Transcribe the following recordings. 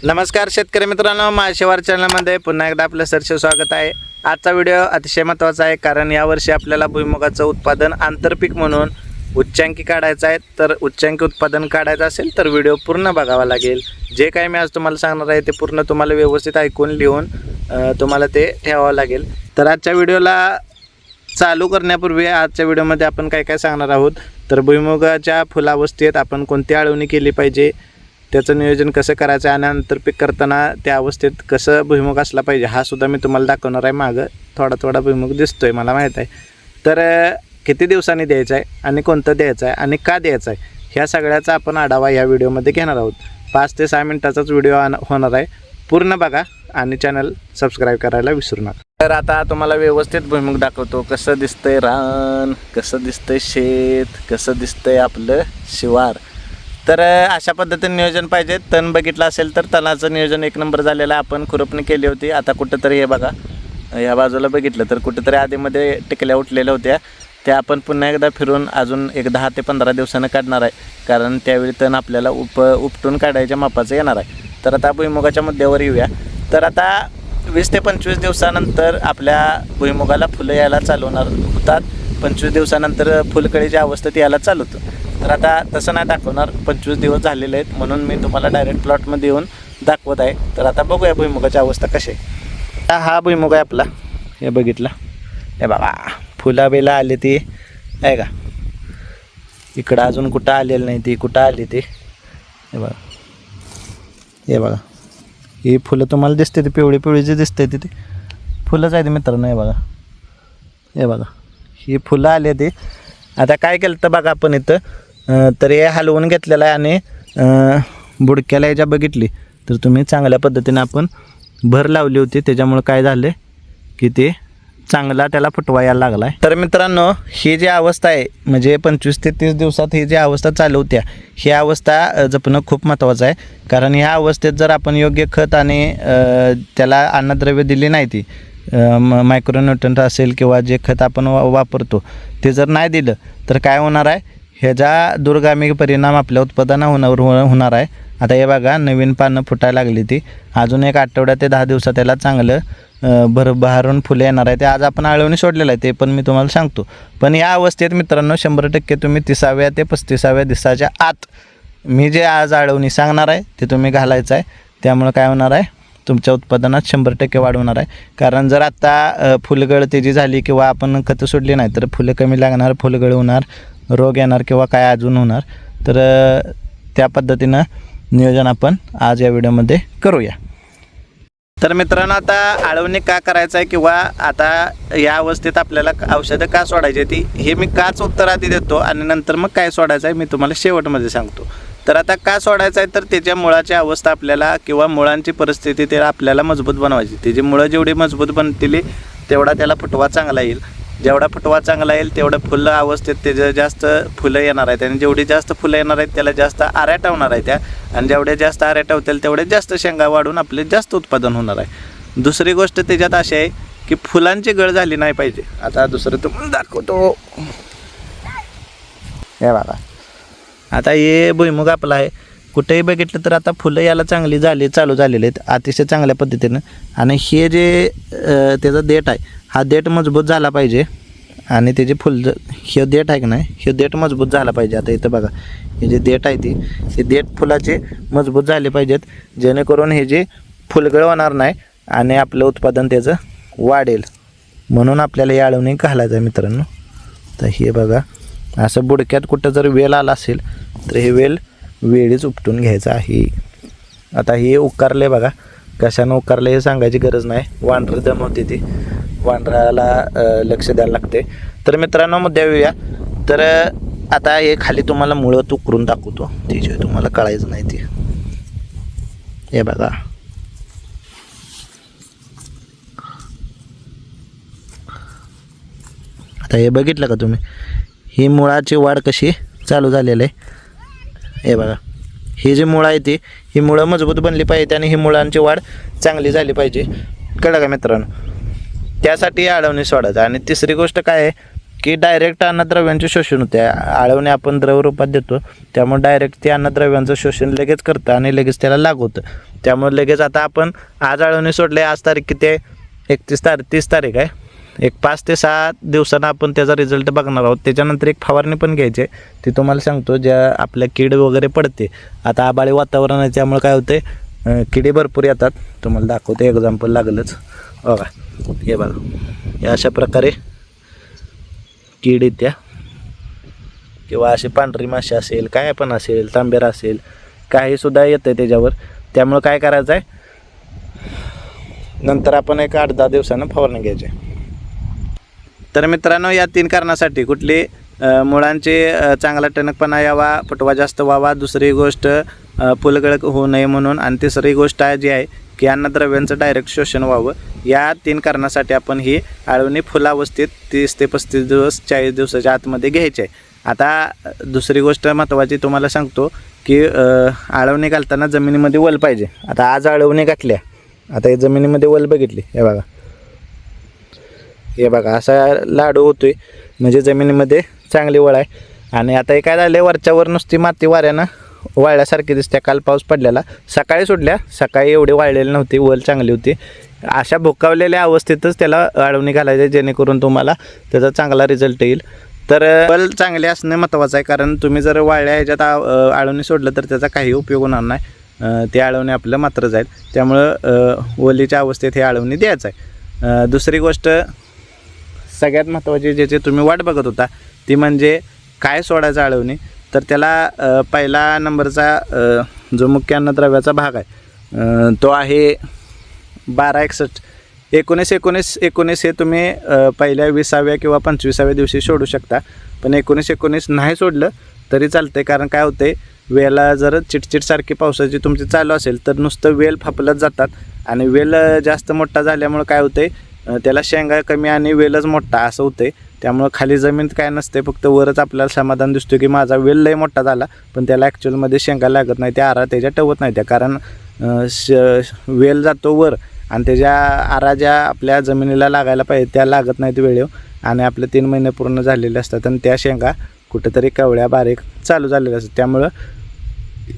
नमस्कार शेतकरी मित्रांनो, माळशेवार चॅनलमध्ये पुन्हा एकदा आपलं सरसे स्वागत आहे। आजचा व्हिडिओ अतिशय महत्त्वाचा आहे, कारण यावर्षी आपल्याला भुईमुगाचं उत्पादन आंतरपीक म्हणून उच्चांकी काढायचं आहे। तर उच्चांकी उत्पादन काढायचं असेल तर व्हिडिओ पूर्ण बघावा लागेल। जे काही मी आज तुम्हाला सांगणार आहे ते पूर्ण तुम्हाला व्यवस्थित ऐकून लिहून तुम्हाला ते ठेवावं लागेल। तर आजच्या व्हिडिओला चालू करण्यापूर्वी आजच्या व्हिडिओमध्ये आपण काय काय सांगणार आहोत, तर भुईमुगाच्या फुलावस्थेत आपण कोणती आळवणी केली पाहिजे, त्याचं नियोजन कसं करायचं आणि आंतरपीक करताना त्या अवस्थेत कसं भुईमुग असला पाहिजे हा सुद्धा मी तुम्हाला दाखवणार आहे। मागं थोडा भुईमुग दिसतोय मला माहीत आहे। तर किती दिवसांनी द्यायचं आहे आणि कोणतं द्यायचं आहे आणि का द्यायचं आहे ह्या सगळ्याचा आपण आढावा या व्हिडिओमध्ये घेणार आहोत। 5 ते 6 मिनिटाचाच व्हिडिओ होणार आहे, पूर्ण बघा आणि चॅनल सबस्क्राईब करायला विसरू नका। तर आता तुम्हाला व्यवस्थित भुईमुग दाखवतो, कसं दिसतंय रान, कसं दिसतंय शेत, कसं दिसतंय आपलं शिवार। तर अशा पद्धतीने नियोजन पाहिजे। तण बघितलं असेल तर तणाचं नियोजन एक नंबर झालेलं आहे, आपण खुरपणी केली होती। आता कुठंतरी हे बघा या बाजूला बघितलं तर कुठंतरी आधीमध्ये टिकल्या उठलेल्या होत्या, त्या आपण पुन्हा एकदा फिरून अजून एक 10 ते 15 दिवसानं काढणार आहे, कारण त्यावेळी तण आपल्याला उपटून काढायच्या मापाचं येणार आहे। तर आता भुईमुगाच्या मुद्द्यावर येऊया। तर आता 20 ते 25 दिवसानंतर आपल्या भुईमुगाला फुलं यायला चालू होतात। 25 दिवसानंतर फुलकळीच्या अवस्थेत यायला चालू होतं। तर आता तसं नाही दाखवणार, 25 दिवस झालेले आहेत म्हणून मी तुम्हाला डायरेक्ट प्लॉटमध्ये येऊन दाखवत आहे। तर आता बघूया भुईमुगाची अवस्था कशी आहे। हा भुईमुग आहे आपला, हे बघितला, हे बघा फुला बेला आले ती आहे का, इकडं अजून कुठं आलेलं नाही, ती कुठं आली ती हे बघा, हे बघा ही फुलं तुम्हाला दिसते, ती पिवळी पिवळी जी दिसते ती फुलंच आहे ती मित्रांनो। हे बघा ही फुलं आली ती। आता काय केलं तर बघा आपण इथं तर हे हलवून घेतलेलं आहे आणि बुडक्याला याच्या बघितली तर तुम्ही चांगल्या पद्धतीने आपण भर लावली होती, त्याच्यामुळे काय झालं की ते चांगला त्याला फुटवा यायला लागला आहे। तर मित्रांनो ही जी अवस्था आहे म्हणजे 25 ते 30 दिवसात ही जी अवस्था चालू होत्या, ही अवस्था जपणं खूप महत्त्वाचं आहे। कारण ह्या अवस्थेत जर आपण योग्य खत आणि त्याला अन्नद्रव्य दिली नाही, ती मायक्रोन्यूट्रंट असेल किंवा जे खत आपण वापरतो ते जर नाही दिलं तर काय होणार आहे, ह्याचा दूरगामी परिणाम आपल्या उत्पादनावर होणार आहे। आता हे बघा नवीन पानं फुटायला लागली ती, अजून एक आठवड्या ते 10 दिवसात त्याला चांगलं बहारून फुले येणार आहे। ते आज आपण आळवणी सोडलेलं आहे ते पण मी तुम्हाला सांगतो। पण या अवस्थेत मित्रांनो 100% तुम्ही 30व्या ते 35व्या दिवसाच्या आत मी जे आज आळवणी सांगणार आहे ते तुम्ही घालायचं आहे। त्यामुळे काय होणार आहे, तुमच्या उत्पादनात 100% वाढ होणार आहे। कारण जर आत्ता फुलगळ त्याची झाली किंवा आपण खतं सोडली नाही तर फुलं कमी लागणार, फुलगळ होणार, रोग येणार किंवा काय अजून होणार। तर त्या पद्धतीनं नियोजन आपण आज या व्हिडिओमध्ये करूया। तर मित्रांनो आता आळवणी का करायचं आहे किंवा आता या अवस्थेत आपल्याला औषधं का सोडायची ती हे मी काच उत्तर आधी देतो आणि नंतर मग काय सोडायचं आहे मी तुम्हाला शेवटमध्ये सांगतो। तर आता का सोडायचं आहे, तर त्याच्या मुळाची अवस्था आपल्याला किंवा मुळांची परिस्थिती ते आपल्याला मजबूत बनवायची। त्याची मुळं जेवढी मजबूत बनतील तेवढा त्याला फुटवा चांगला येईल, जेवढा फुटवा चांगला येईल तेवढं फुलं अवस्थेत त्याचं जास्त फुलं येणार आहेत आणि जेवढी जास्त फुलं येणार आहेत त्याला जास्त आऱ्या टावणार आहे त्या, आणि जेवढ्या जास्त आऱ्या टावतील तेवढे जास्त शेंगा वाढून आपले जास्त उत्पादन होणार आहे। दुसरी गोष्ट त्याच्यात अशी आहे की फुलांची गळ झाली नाही पाहिजे। आता दुसरं तुम्हाला दाखवतो, हे बघा आता हे भुईमुग आपला आहे, कुठेही बघितलं तर आता फुलं याला चालू झालेले आहेत अतिशय चांगल्या पद्धतीनं। आणि हे जे त्याचा देठ आहे हा देठ मजबूत झाला पाहिजे आणि त्याचे हे देठ आहे की नाही, हे देठ मजबूत झाला पाहिजे। आता इथं बघा हे जे देठ आहे हे देठ फुलाचे मजबूत झाले पाहिजेत, जेणेकरून हे जे फुलगळ होणार नाही आणि आपलं उत्पादन त्याचं वाढेल, म्हणून आपल्याला या आळवणी घालायचं आहे मित्रांनो। तर हे बघा असं बुडक्यात कुठं जर वेल आला असेल तर हे वेळीच उपटून घ्यायचं आहे। आता हे उकारले बघा, कशानं उकारले हे सांगायची गरज नाही, वांढरं दम होते ती, वांढराला लक्ष द्यायला लागते। तर मित्रांनो मुद्द्यावर येऊया। तर आता हे खाली तुम्हाला मुळं उकरून दाखवतो, त्याशिवाय तुम्हाला कळायचं नाही ते, हे बघा आता हे बघितलं का तुम्ही, ही मुळाची वाढ कशी चालू झालेली आहे। हे बघा ही जी मुळं आहे ती ही मुळं मजबूत बनली पाहिजे आणि ही मुळांची वाढ चांगली झाली पाहिजे, कळलं का मित्रांनो। त्यासाठी आळवणी सोडायचं। आणि तिसरी गोष्ट काय आहे की डायरेक्ट अन्नद्रव्यांचे शोषण होते. आळवणे आपण द्रवरूपात देतो, त्यामुळे डायरेक्ट ते अन्नद्रव्यांचं शोषण लगेच करतं आणि लगेच त्याला लागू होतं. त्यामुळे लगेच आता आपण आज आळवणे सोडले, आज तारीख किती आहे? 30 तारीख आहे. एक 5 ते 6 दिवसांना आपण त्याचा रिझल्ट बघणार आहोत. त्याच्यानंतर एक फवारणी पण घ्यायची आहे, ती तुम्हाला सांगतो. ज्या आपल्या कीड वगैरे पडते, आता आबाळी वातावरण आहे त्यामुळे काय होते, किडे भरपूर येतात. तुम्हाला दाखवते, एक्झाम्पल लागलंच बघा. हे बघा, या अशा प्रकारे कीड येत्या, किंवा अशी पांढरी माशी असेल, काय पण असेल, तांबेरा असेल, काहीसुद्धा येतं आहे त्याच्यावर. त्यामुळं काय करायचं आहे, नंतर आपण एक 8-10 दिवसानं फवारणी घ्यायची. तर मित्रांनो, या 3 कारणासाठी कुठली मुळांचे चांगला टणकपणा यावा, फुटवा जास्त व्हावा, दुसरी गोष्ट फुलगळ होऊ नये म्हणून, आणि तिसरी गोष्ट जी आहे की अन्नद्रव्यांचं डायरेक्ट शोषण व्हावं, या 3 कारणासाठी आपण ही आळवणी फुलावस्थेत 30 ते 35 दिवस 40 दिवसाच्या आतमध्ये घ्यायची आहे. आता दुसरी गोष्ट महत्त्वाची तुम्हाला सांगतो की आळवणी घालताना जमिनीमध्ये वल पाहिजे. आता आज आळवणी घातल्या, आता हे जमिनीमध्ये वल बघितली, हे बघा असा लाडू होतोय, म्हणजे जमिनीमध्ये चांगली वळ आहे. आणि आता हे काय झालं, वरच्यावर नुसती माती वाऱ्यानं वाळल्यासारखी दिसते. काल पाऊस पडलेला, सकाळी सोडल्या, सकाळी एवढी वाळलेली नव्हती, वल चांगली होती. अशा भुकावलेल्या अवस्थेतच त्याला आळवणी घालायचे, जेणेकरून तुम्हाला त्याचा चांगला रिझल्ट येईल. तर वल चांगले असणे महत्त्वाचं आहे, कारण तुम्ही जर वाळल्या ह्याच्यात आळवणी सोडलं तर त्याचा काही उपयोग होणार नाही, ते आळवणी आपलं मात्र जाईल. त्यामुळं वलीच्या अवस्थेत हे आळवणी द्यायचं आहे. दुसरी गोष्ट सगळ्यात महत्त्वाची, ज्याची तुम्ही वाट बघत होता, ती म्हणजे काय सोडायचं आळवणी. तर त्याला पहिला नंबरचा जो मुख्य अन्नद्रव्याचा भाग आहे तो आहे 1261. 19-19-19 हे तुम्ही पहिल्या 20व्या किंवा 25व्या दिवशी सोडू शकता. पण 19-19 नाही सोडलं तरी चालतं आहे, कारण काय होतं आहे, वेला जर चिटचिटसारखी पावसाची तुमची चालू असेल तर नुसतं वेल फापलत जातात, आणि वेल जास्त मोठा झाल्यामुळं काय होतं आहे, त्याला शेंगा कमी आणि वेलच मोठा असं होतं आहे. त्यामुळं खाली जमीन काय नसते, फक्त वरच आपल्याला समाधान दिसतो की माझा वेल लय मोठा झाला, पण त्याला ॲक्च्युअलमध्ये शेंगा लागत नाही, त्या आरा त्याच्या टवत नाही त्या, कारण वेल जातो वर आणि त्याच्या आरा ज्या आपल्या जमिनीला लागायला पाहिजे त्या लागत नाहीत वेळेवर, आणि आपले 3 महिने पूर्ण झालेले असतात आणि त्या शेंगा कुठेतरी कवळ्या बारीक चालू झालेल्या असतात. त्यामुळं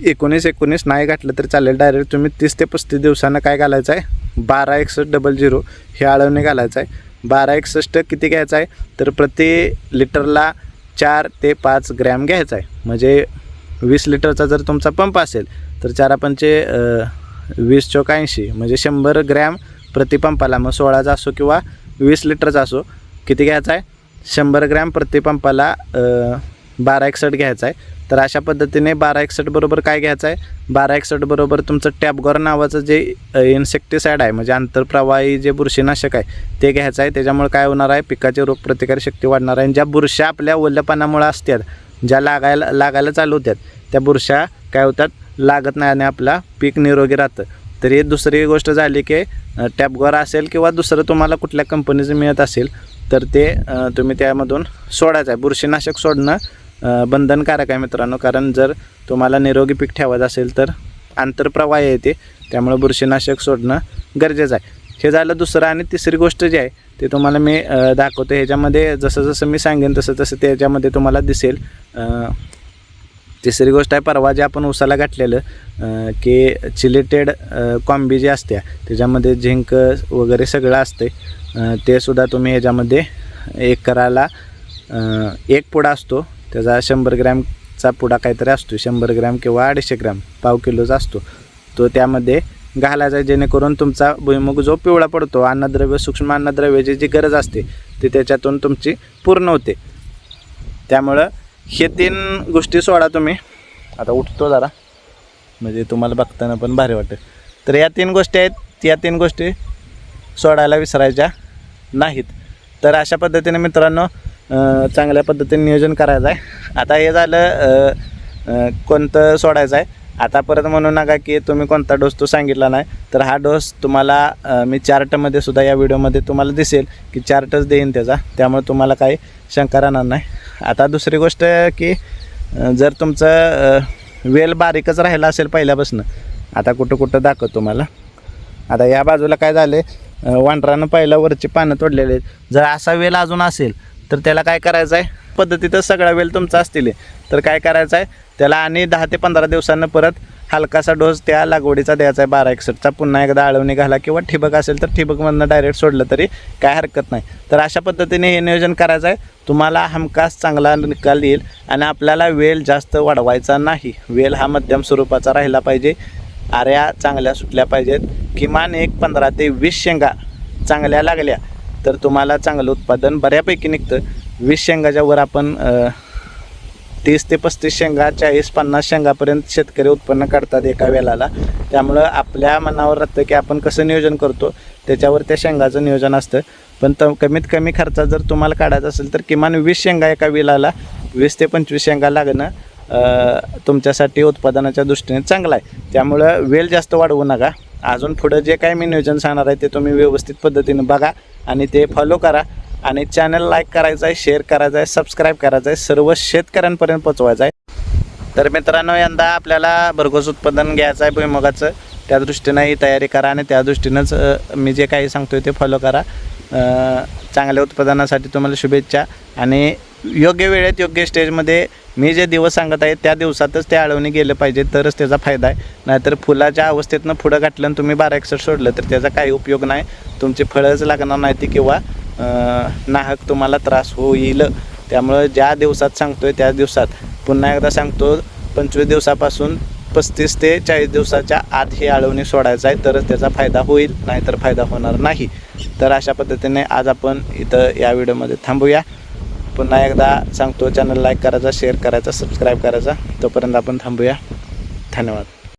19-19 नाही घातलं तरी चालेल, डायरेक्ट तुम्ही 30 ते 35 दिवसानं काय घालायचं आहे, 126100 हे आळवणी घालायचं आहे. 1261 किती घ्यायचं आहे, तर प्रति लिटरला 4 ते 5 ग्रॅम घ्यायचा आहे. म्हणजे 20 लिटरचा जर तुमचा पंप असेल तर 4×5 20 × 80, म्हणजे 100 ग्रॅम प्रति पंपाला. मग 16चा असो किंवा 20 लिटरचा असो, किती घ्यायचा आहे, 100 ग्रॅम प्रति पंपाला 1261 घ्यायचा आहे. तर अशा पद्धतीने 1261 बरोबर काय घ्यायचं आहे, 1261 बरोबर तुमचं टॅबगॉर नावाचं जे इन्सेक्टिसाईड आहे, म्हणजे आंतरप्रवाही जे बुरशीनाशक आहे ते घ्यायचं आहे. त्याच्यामुळे काय होणार आहे, पिकाची रोगप्रतिकारशक्ती वाढणार आहे. आणि ज्या बुरशा आपल्या ओल्यापणामुळे असतात, ज्या लागायला चालू होत्यात, त्या बुरशा काय होतात, लागत नाही आणि आपला पीक निरोगी राहतं. तर ही दुसरी गोष्ट झाली की टॅबगॉर असेल किंवा दुसरं तुम्हाला कुठल्या कंपनीचं मिळत असेल तर ते तुम्ही त्यामधून सोडायचं आहे. बुरशीनाशक सोडणं बंधनकारक आहे मित्रांनो, कारण जर तुम्हाला निरोगी पीक ठेवायचं असेल तर आंतरप्रवाह येते, त्यामुळे बुरशीनाशक सोडणं गरजेचं आहे. हे झालं दुसरं. आणि तिसरी गोष्ट जी आहे ते तुम्हाला मी दाखवतो. ह्याच्यामध्ये जसं मी सांगेन तसं त्याच्यामध्ये तुम्हाला दिसेल. तिसरी गोष्ट आहे, परवा जे आपण उसाला घातलेलं की चिलेटेड कॉम्बी जी असते त्याच्यामध्ये झिंक वगैरे सगळं असते, ते सुद्धा तुम्ही ह्याच्यामध्ये एकराला 1 पुडा असतो, त्याचा 100 ग्रॅमचा पुडा काहीतरी असतो, 100 ग्रॅम किंवा 250 ग्रॅम, पाव किलोचा असतो, तो त्यामध्ये घालायचा, जेणेकरून तुमचा भुईमुग जो पिवळा पडतो, अन्नद्रव्य सूक्ष्म अन्नद्रव्याची जी गरज असते ती त्याच्यातून तुमची पूर्ण होते. त्यामुळं हे 3 गोष्टी सोडा तुम्ही. आता उठतो जरा, म्हणजे तुम्हाला बघताना पण भारी वाटेल. तर या 3 गोष्टी आहेत, या 3 गोष्टी सोडायला विसरायच्या नाहीत. तर अशा पद्धतीने मित्रांनो चांगल्या पद्धतीने नियोजन करायचं आहे. आता हे झालं कोणतं सोडायचं आहे. आता परत म्हणू नका की तुम्ही कोणता डोस तो सांगितला नाही, तर हा डोस तुम्हाला मी चार्टमध्ये सुद्धा या व्हिडिओमध्ये तुम्हाला दिसेल की चार्टच देईन त्याचा, त्यामुळे तुम्हाला काही शंका राहणार नाही. आता दुसरी गोष्ट की जर तुमचं वेल बारीकच राहिला असेल पहिल्यापासून, आता कुठं दाखवतो तुम्हाला. आता या बाजूला काय झाले, वांडरानं पहिला वरची पानं तोडलेले आहेत. जर असा वेल अजून असेल तर त्याला काय करायचं आहे, पद्धतीतच सगळा वेल तुमचा असतील तर काय करायचं आहे, त्याला आणि 10 ते 15 दिवसांनं परत हलकासा डोस त्या लागवडीचा द्यायचा आहे 1261चा. पुन्हा एकदा आळवणी घाला किंवा ठिबक असेल तर ठिबकमधनं डायरेक्ट सोडलं तरी काय हरकत नाही. तर अशा पद्धतीने हे नियोजन करायचं आहे. तुम्हाला हमखास चांगला निकाल येईल आणि आपल्याला वेल जास्त वाढवायचा नाही. वेल हा मध्यम स्वरूपाचा राहिला पाहिजे. आऱ्या चांगल्या सुटल्या पाहिजेत. किमान एक 15 ते 20 शेंगा चांगल्या लागल्या तर तुम्हाला चांगलं उत्पादन बऱ्यापैकी निघतं. 20 शेंगाच्या वर आपण 30 ते 35 शेंगा, 40-50 शेंगापर्यंत शेतकरी उत्पन्न काढतात एका वेळेला. त्यामुळं आपल्या मनावर राहतं की आपण कसं नियोजन करतो त्याच्यावर त्या शेंगाचं नियोजन असतं. पण कमीत कमी खर्चात जर तुम्हाला काढायचं असेल तर किमान 20 शेंगा एका वेळेला, 20 ते 25 शेंगा लागणं तुमच्यासाठी उत्पादनाच्या दृष्टीने चांगलं आहे. त्यामुळं वेल जास्त वाढवू नका. अजून पुढं जे काय मी नियोजन सांगणार आहे ते तुम्ही व्यवस्थित पद्धतीने बघा आणि ते फॉलो करा. आणि चॅनल लाईक करायचं आहे, शेअर करायचं आहे, सबस्क्राईब करायचं आहे, सर्व शेतकऱ्यांपर्यंत पोचवायचं आहे. तर मित्रांनो, यंदा आपल्याला भरघोस उत्पादन घ्यायचं आहे भुईमुगाचं. त्या दृष्टीनं ही तयारी करा आणि त्या दृष्टीनंच मी जे काही सांगतो ते फॉलो करा. चांगल्या उत्पादनासाठी तुम्हाला शुभेच्छा. आणि योग्य वेळेत योग्य स्टेजमध्ये मी जे दिवस सांगत आहे त्या दिवसातच ते आळवणी गेलं पाहिजे तरच त्याचा फायदा आहे. नाहीतर फुलाच्या अवस्थेतनं पुढं गाठलं आणि तुम्ही 1261 सोडलं तर त्याचा काही उपयोग नाही. तुमची फळंच लागणार नाही ती किंवा नाहक तुम्हाला त्रास होईल. त्यामुळं ज्या दिवसात सांगतो आहे त्या दिवसात, पुन्हा एकदा सांगतो, 25 दिवसापासून 35 ते 40 दिवसाच्या आत ही आळवणी सोडायचं आहे तरच त्याचा फायदा होईल, नाहीतर फायदा होणार नाही. तर अशा पद्धतीने आज आपण इथं या व्हिडिओमध्ये थांबूया. पुन्हा एकदा सांगतो, चॅनल लाईक करायचा, शेअर करायचा, सबस्क्राईब करायचा. तोपर्यंत आपण थांबूया. धन्यवाद.